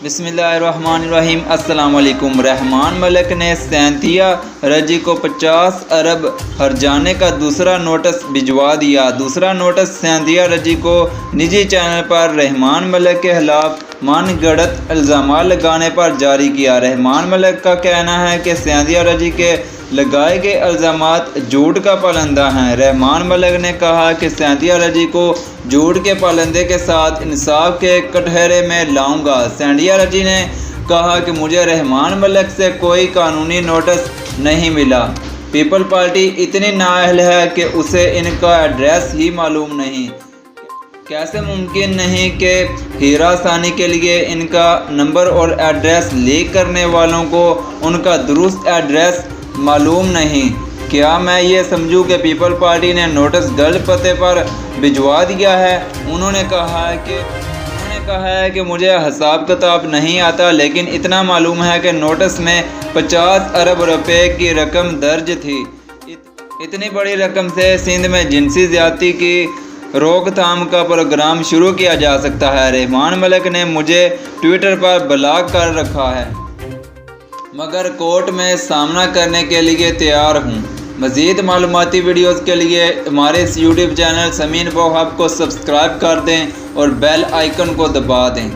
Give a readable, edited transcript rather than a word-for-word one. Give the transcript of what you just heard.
बिस्मिल्लाहिर्रहमानिर्रहीम। अस्सलाम वालेकुम। रहमान मलिक ने सैंथिया रजी को 50 अरब हर्जाने का दूसरा नोटिस भिजवा दिया। दूसरा नोटिस सैंथिया रजी को निजी चैनल पर रहमान मलिक के खिलाफ मनगढ़ंत इल्ज़ाम लगाने पर जारी किया। रहमान मलिक का कहना है कि सैंथिया रजी के लगाए गए इल्ज़ामात झूठ का पालंदा हैं। रहमान मलिक ने कहा कि सैंथिया रजी को झूठ के पालंदे के साथ इंसाफ के कटहरे में लाऊंगा। सैंथिया रजी ने कहा कि मुझे रहमान मलिक से कोई कानूनी नोटिस नहीं मिला। पीपल पार्टी इतनी नाअहल है कि उसे इनका एड्रेस ही मालूम नहीं। कैसे मुमकिन नहीं कि हिरासानी के लिए इनका नंबर और एड्रेस लीक करने वालों को उनका दुरुस्त एड्रेस मालूम नहीं। क्या मैं ये समझूं कि पीपल पार्टी ने नोटिस गलत पते पर भिजवा दिया है। उन्होंने कहा है कि मुझे हिसाब किताब नहीं आता, लेकिन इतना मालूम है कि नोटिस में 50 अरब रुपए की रकम दर्ज थी। इतनी बड़ी रकम से सिंध में जिनसी ज़्यादती की रोकथाम का प्रोग्राम शुरू किया जा सकता है। रहमान मलिक ने मुझे ट्विटर पर ब्लॉक कर रखा है, मगर कोर्ट में सामना करने के लिए तैयार हूँ। मज़ीद मालूमाती वीडियोज़ के लिए हमारे इस यूट्यूब चैनल समीन वहाब को सब्सक्राइब कर दें और बेल आइकन को दबा दें।